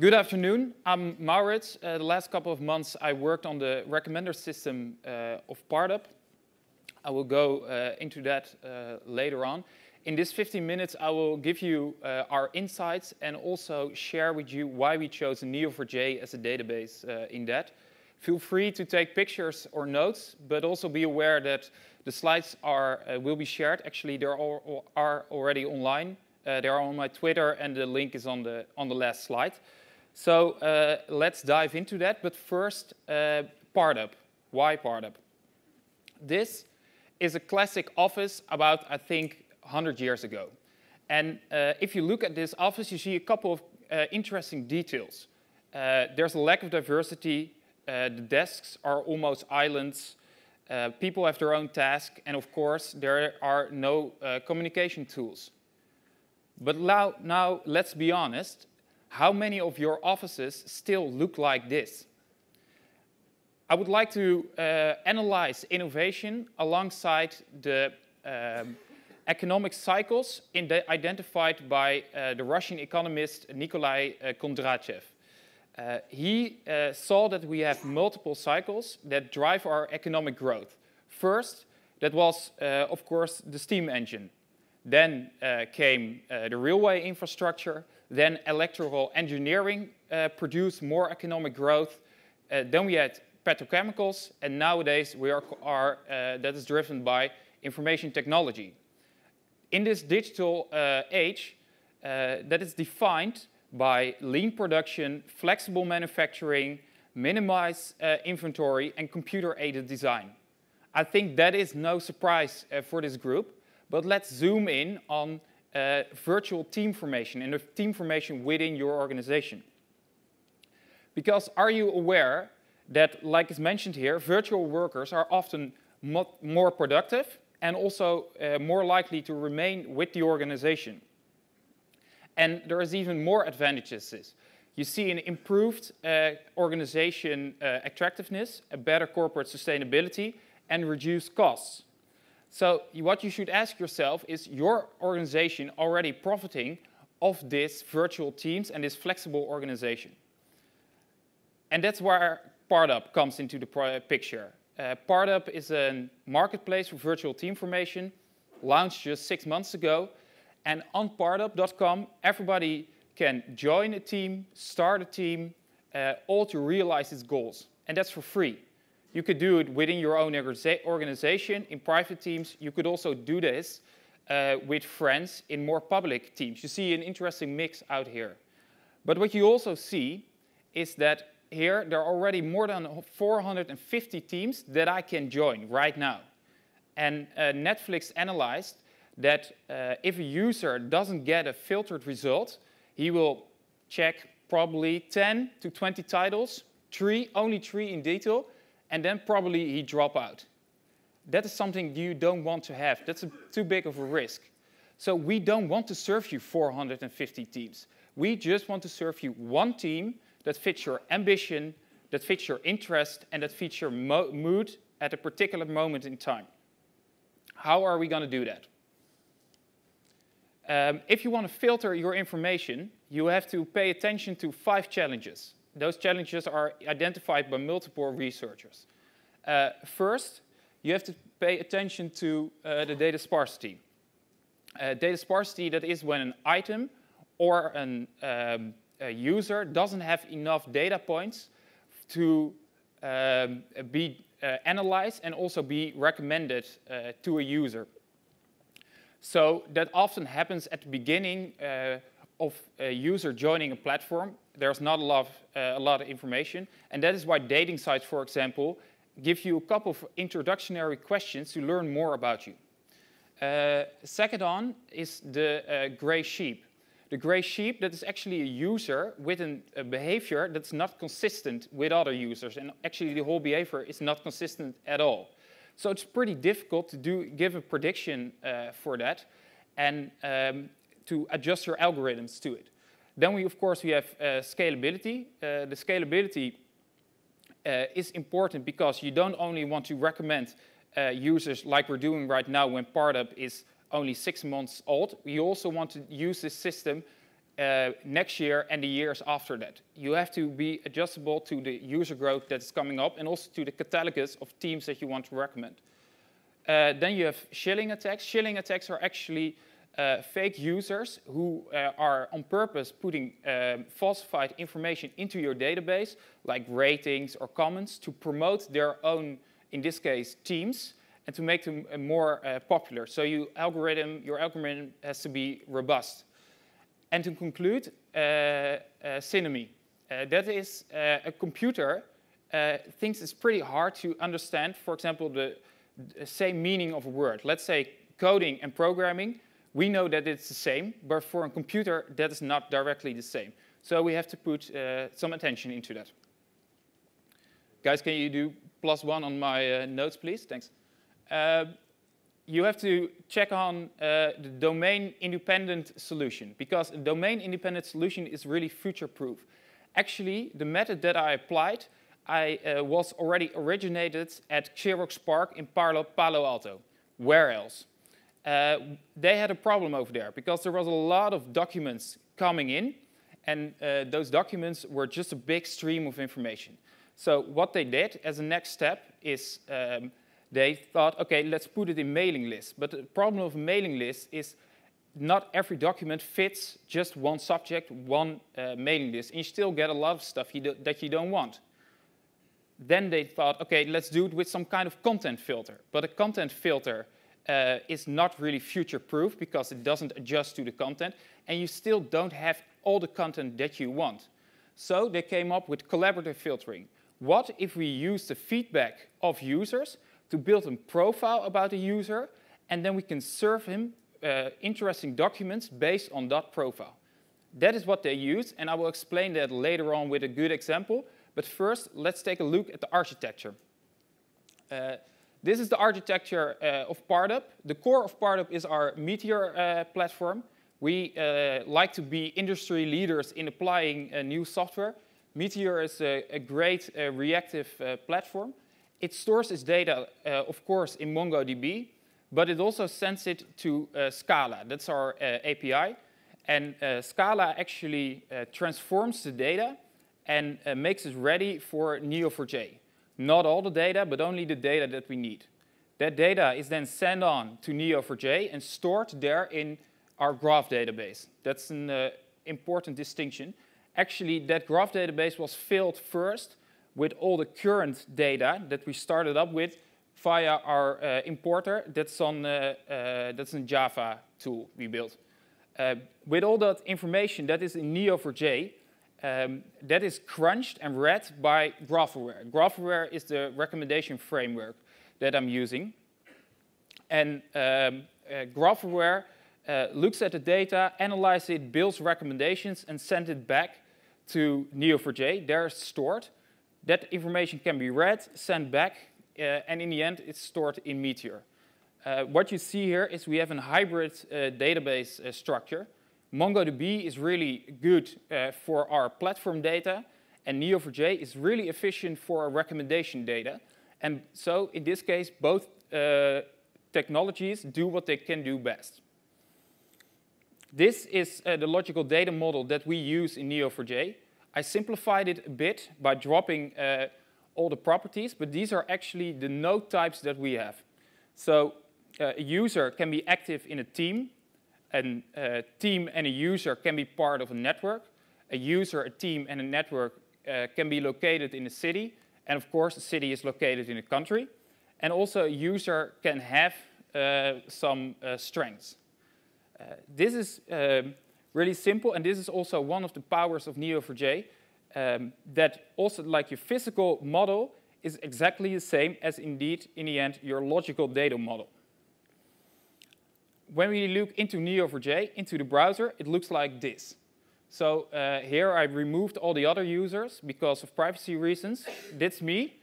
Good afternoon. I'm Maurits. The last couple of months I worked on the recommender system of PartUp. I will go into that later on. In this 15 minutes I will give you our insights and also share with you why we chose Neo4j as a database in that. Feel free to take pictures or notes, but also be aware that the slides will be shared. Actually, they are already online. They are on my Twitter, and the link is on the last slide. So let's dive into that. But first, PartUp. Why PartUp? This is a classic office about, I think, 100 years ago. And if you look at this office, you see a couple of interesting details. There's a lack of diversity. The desks are almost islands. People have their own task. And of course, there are no communication tools. But now, let's be honest. How many of your offices still look like this? I would like to analyze innovation alongside the economic cycles identified by the Russian economist Nikolai Kondratyev. He saw that we have multiple cycles that drive our economic growth. First, that was, of course, the steam engine. Then came the railway infrastructure. Then electrical engineering produced more economic growth. Then we had petrochemicals, and nowadays that is driven by information technology. In this digital age, that is defined by lean production, flexible manufacturing, minimized inventory, and computer-aided design. I think that is no surprise for this group, but let's zoom in on virtual team formation and the team formation within your organization. Because are you aware that, like is mentioned here, virtual workers are often more productive and also more likely to remain with the organization. And there is even more advantages. You see an improved organization attractiveness, a better corporate sustainability, and reduced costs. So what you should ask yourself is your organization already profiting of this virtual teams and this flexible organization? And that's where PartUp comes into the picture. PartUp is a marketplace for virtual team formation, launched just 6 months ago. And on PartUp.com, everybody can join a team, start a team, all to realize its goals. And that's for free. You could do it within your own organization, in private teams. You could also do this with friends in more public teams. You see an interesting mix out here. But what you also see is that here there are already more than 450 teams that I can join right now. And Netflix analyzed that if a user doesn't get a filtered result, he will check probably 10 to 20 titles, only 3 in detail, and then probably he drop out. That is something you don't want to have. That's too big of a risk. So we don't want to serve you 450 teams. We just want to serve you one team that fits your ambition, that fits your interest, and that fits your mood at a particular moment in time. How are we going to do that? If you want to filter your information, you have to pay attention to 5 challenges. Those challenges are identified by multiple researchers. First, you have to pay attention to the data sparsity. Data sparsity, that is when an item or a user doesn't have enough data points to be analyzed and also be recommended to a user. So that often happens at the beginning of a user joining a platform. There's not a lot of information, and that is why dating sites, for example, give you a couple of introductory questions to learn more about you. Second on is the gray sheep. The gray sheep, that is actually a user with a behavior that's not consistent with other users, and actually the whole behavior is not consistent at all. So it's pretty difficult to give a prediction for that and to adjust your algorithms to it. Then we have scalability. The scalability is important because you don't only want to recommend users like we're doing right now when PartUp is only 6 months old. We also want to use this system next year and the years after that. You have to be adjustable to the user growth that's coming up and also to the catalogus of teams that you want to recommend. Then you have shilling attacks. Shilling attacks are actually fake users who are on purpose putting falsified information into your database, like ratings or comments, to promote their own, in this case, teams, and to make them more popular. So your algorithm has to be robust. And to conclude, synonymy. That is a computer thinks it's pretty hard to understand, for example, the same meaning of a word. Let's say coding and programming. We know that it's the same, but for a computer, that is not directly the same. So we have to put some attention into that. Guys, can you do +1 on my notes, please? Thanks. You have to check on the domain-independent solution, because a domain-independent solution is really future-proof. Actually, the method that I applied, was already originated at Xerox PARC in Palo Alto. Where else? They had a problem over there, because there was a lot of documents coming in, and those documents were just a big stream of information. So what they did as a next step is they thought, okay, let's put it in mailing lists. But the problem of a mailing list is not every document fits just one subject, one mailing list. And you still get a lot of stuff that you don't want. Then they thought, okay, let's do it with some kind of content filter. But a content filter is not really future-proof because it doesn't adjust to the content. And you still don't have all the content that you want. So they came up with collaborative filtering. What if we use the feedback of users to build a profile about the user, and then we can serve him interesting documents based on that profile? That is what they use, and I will explain that later on with a good example. But first, let's take a look at the architecture. This is the architecture of PartUp. The core of PartUp is our Meteor platform. We like to be industry leaders in applying new software. Meteor is a great reactive platform. It stores its data, of course, in MongoDB, but it also sends it to Scala. That's our API. And Scala actually transforms the data and makes it ready for Neo4j. Not all the data, but only the data that we need. That data is then sent on to Neo4j and stored there in our graph database. That's an important distinction. Actually, that graph database was filled first with all the current data that we started up with via our importer. That's a Java tool we built. With all that information that is in Neo4j, that is crunched and read by GraphWhere. GraphWhere is the recommendation framework that I'm using. And GraphWhere looks at the data, analyzes it, builds recommendations, and sends it back to Neo4j. They're stored. That information can be read, sent back, and in the end, it's stored in Meteor. What you see here is we have a hybrid database structure. MongoDB is really good for our platform data, and Neo4j is really efficient for our recommendation data. And so, in this case, both technologies do what they can do best. This is the logical data model that we use in Neo4j. I simplified it a bit by dropping all the properties, but these are actually the node types that we have. So a user can be active in a team, and a team and a user can be part of a network. A user, a team, and a network can be located in a city, and of course, a city is located in a country. And also, a user can have some strengths. This is really simple, and this is also one of the powers of Neo4j, that also, like your physical model, is exactly the same as, indeed, in the end, your logical data model. When we look into Neo4j, into the browser, it looks like this. So here I removed all the other users because of privacy reasons. That's me.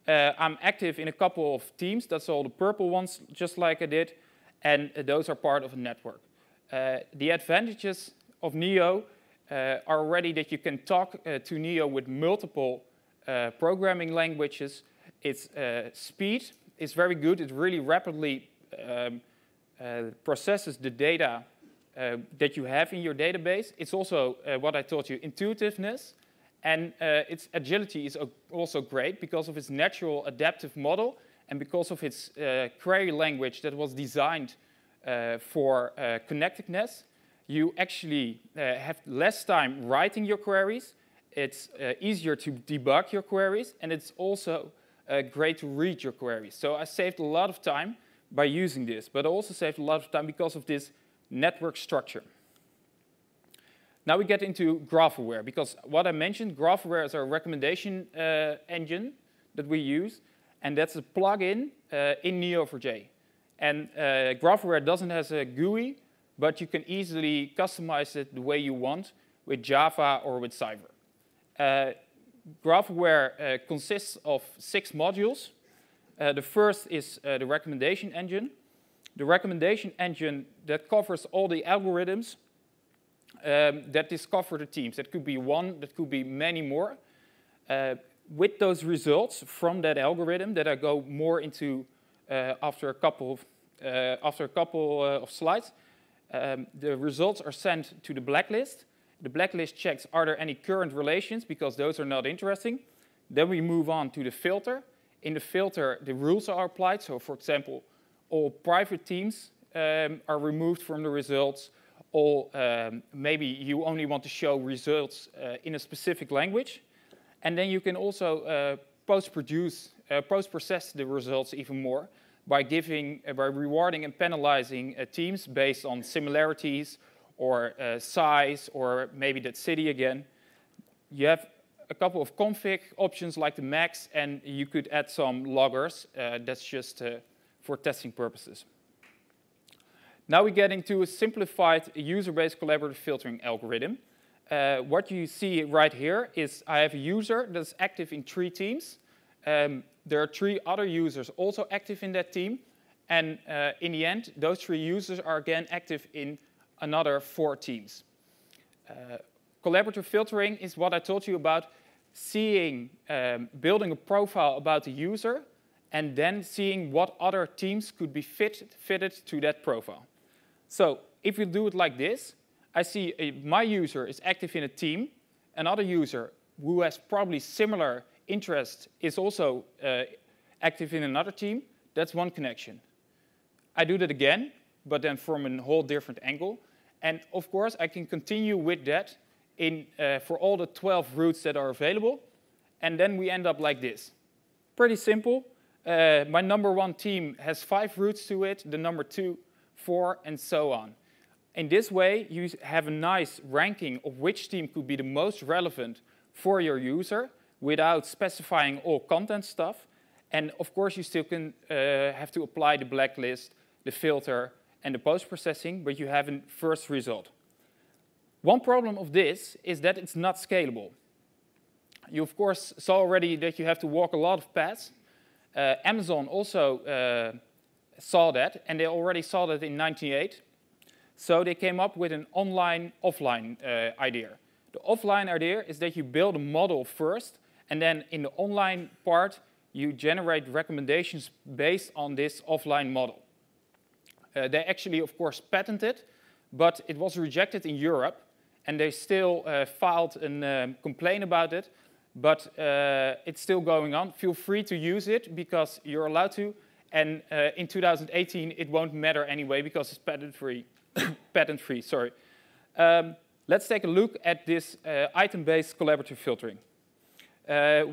I'm active in a couple of teams. That's all the purple ones, just like I did. And those are part of a network. The advantages of Neo are already that you can talk to Neo with multiple programming languages. Its speed is very good. It really rapidly processes the data that you have in your database. It's also what I told you, intuitiveness. And its agility is also great because of its natural adaptive model and because of its query language that was designed for connectedness. You actually have less time writing your queries. It's easier to debug your queries, and it's also great to read your queries. So I saved a lot of time by using this, but I also saved a lot of time because of this network structure. Now we get into GraphWhere, because what I mentioned, GraphWhere is our recommendation engine that we use, and that's a plugin in Neo4j. And GraphWhere doesn't have a GUI, but you can easily customize it the way you want with Java or with Cyber. GraphWhere consists of 6 modules. The first is the recommendation engine. The recommendation engine that covers all the algorithms that discover the teams. That could be one, that could be many more. With those results from that algorithm that I go more into after a couple of slides, the results are sent to the blacklist. The blacklist checks, are there any current relations, because those are not interesting. Then we move on to the filter. In the filter, the rules are applied. So, for example, all private teams are removed from the results. All, maybe you only want to show results in a specific language. And then you can also post-process the results even more by rewarding and penalizing teams based on similarities or size, or maybe that city again. You have a couple of config options like the max, and you could add some loggers. That's just for testing purposes. Now we get into a simplified user-based collaborative filtering algorithm. What you see right here is I have a user that's active in 3 teams. There are 3 other users also active in that team. And in the end, those 3 users are again active in another 4 teams. Collaborative filtering is what I told you about, seeing, building a profile about the user, and then seeing what other teams could be fitted to that profile. So if you do it like this, I see my user is active in a team, another user who has probably similar interests is also active in another team. That's one connection. I do that again, but then from a whole different angle. And of course, I can continue with that for all the 12 routes that are available. And then we end up like this. Pretty simple. My number 1 team has 5 routes to it, the number 2, 4, and so on. In this way, you have a nice ranking of which team could be the most relevant for your user without specifying all content stuff. And of course, you still can have to apply the blacklist, the filter, and the post-processing, but you have a first result. One problem of this is that it's not scalable. You, of course, saw already that you have to walk a lot of paths. Amazon also saw that, and they already saw that in 1998. So they came up with an online-offline idea. The offline idea is that you build a model first, and then in the online part, you generate recommendations based on this offline model. They actually, of course, patented, but it was rejected in Europe, and they still filed a complaint about it, but it's still going on. Feel free to use it because you're allowed to, and in 2018 it won't matter anyway because it's patent-free. Patent-free, sorry. Let's take a look at this item-based collaborative filtering.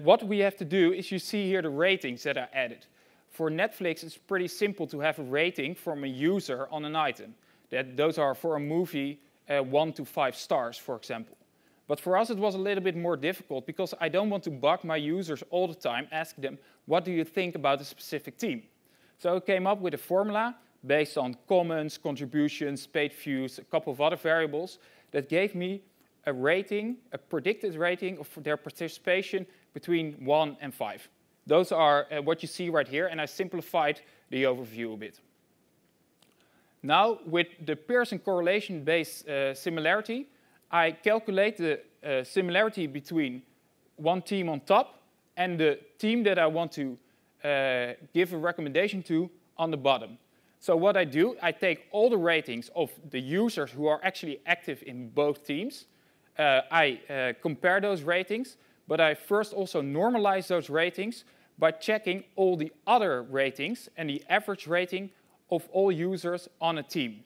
What we have to do is you see here the ratings that are added. For Netflix, it's pretty simple to have a rating from a user on an item. Those are for a movie 1 to 5 stars, for example. But for us, it was a little bit more difficult because I don't want to bug my users all the time, ask them, what do you think about a specific team? So I came up with a formula based on comments, contributions, paid views, a couple of other variables that gave me a rating, a predicted rating of their participation between 1 and 5. Those are what you see right here, and I simplified the overview a bit. Now, with the Pearson Correlation-based similarity, I calculate the similarity between one team on top and the team that I want to give a recommendation to on the bottom. So what I do, I take all the ratings of the users who are actually active in both teams. I compare those ratings, but I first also normalize those ratings by checking all the other ratings and the average rating of all users on a team.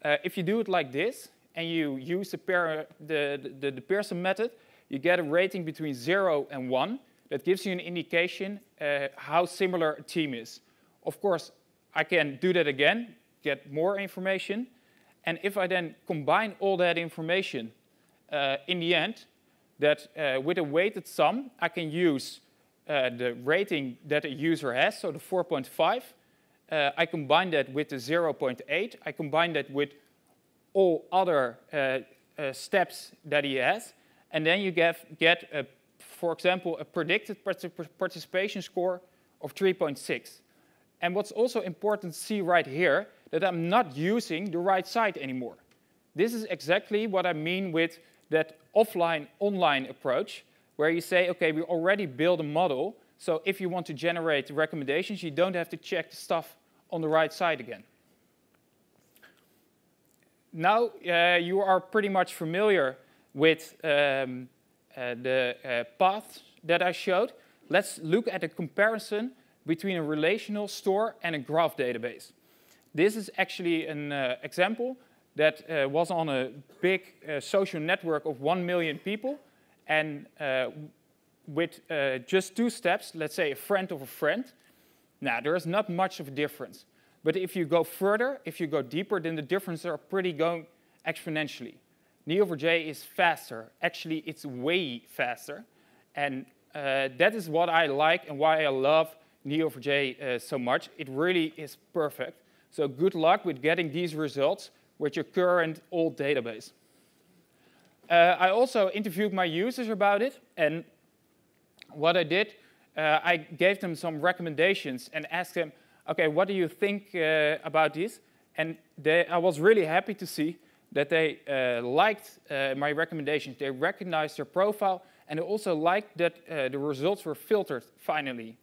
If you do it like this, and you use the Pearson method, you get a rating between 0 and 1 that gives you an indication how similar a team is. Of course, I can do that again, get more information, and if I then combine all that information in the end, that with a weighted sum, I can use the rating that a user has, so the 4.5. I combine that with the 0.8. I combine that with all other steps that he has. And then you get for example, a predicted participation score of 3.6. And what's also important to see right here, that I'm not using the right side anymore. This is exactly what I mean with that offline-online approach, where you say, OK, we already built a model, so if you want to generate recommendations, you don't have to check the stuff on the right side again. Now you are pretty much familiar with the paths that I showed. Let's look at a comparison between a relational store and a graph database. This is actually an example that was on a big social network of 1 million people. And with just 2 steps, let's say a friend of a friend, now there is not much of a difference. But if you go further, if you go deeper, then the differences are pretty going exponentially. Neo4j is faster. Actually, it's way faster. And that is what I like and why I love Neo4j so much. It really is perfect. So good luck with getting these results with your current old database. I also interviewed my users about it. And what I did, I gave them some recommendations and asked them, OK, what do you think about this? And I was really happy to see that they liked my recommendations. They recognized their profile, and they also liked that the results were filtered, finally.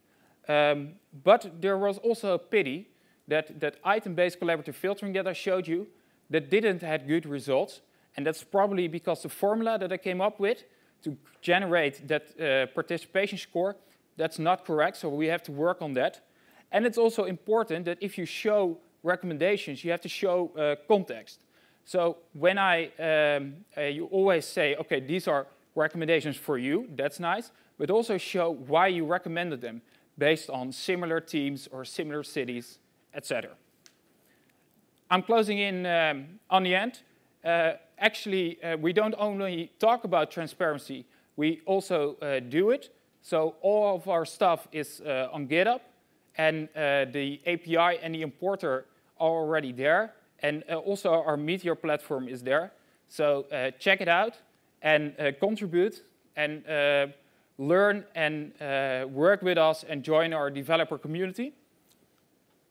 But there was also a pity that item-based collaborative filtering that I showed you that didn't have good results. And that's probably because the formula that I came up with to generate that participation score, that's not correct, so we have to work on that. And it's also important that if you show recommendations, you have to show context. So when you always say, OK, these are recommendations for you, that's nice, but also show why you recommended them based on similar teams or similar cities, etc. I'm closing in on the end. Actually, we don't only talk about transparency, we also do it. So all of our stuff is on GitHub. And the API and the importer are already there. And also our Meteor platform is there. So check it out and contribute and learn and work with us and join our developer community.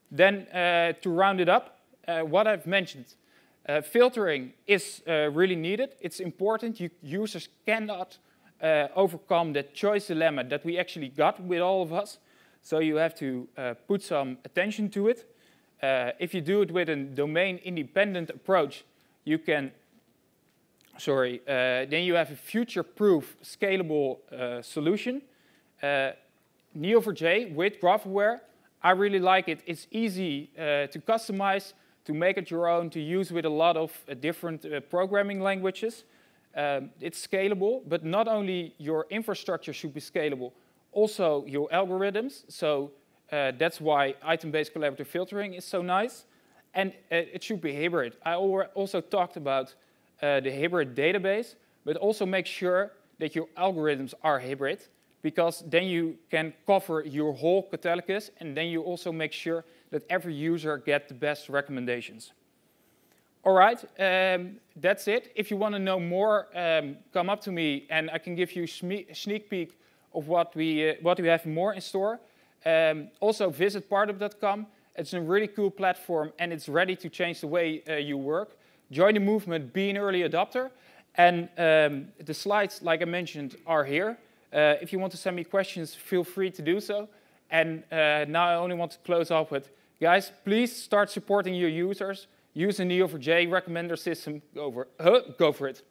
Then to round it up, what I've mentioned, filtering is really needed. It's important. Users cannot overcome that choice dilemma that we actually got with all of us. So you have to put some attention to it. If you do it with a domain-independent approach, you can, then you have a future-proof, scalable solution. Neo4j with GraphWhere, I really like it. It's easy to customize, to make it your own, to use with a lot of different programming languages. It's scalable, but not only your infrastructure should be scalable, also your algorithms. So that's why item-based collaborative filtering is so nice. And it should be hybrid. I also talked about the hybrid database, but also make sure that your algorithms are hybrid, because then you can cover your whole catalogous, and then you also make sure that every user gets the best recommendations. All right, that's it. If you want to know more, come up to me, and I can give you a sneak peek of what we have more in store. Also, visit PartUp.com. It's a really cool platform, and it's ready to change the way you work. Join the movement, be an early adopter. And the slides, like I mentioned, are here. If you want to send me questions, feel free to do so. And now I only want to close off with Guys, please start supporting your users. Use the Neo4j recommender system. Go for it.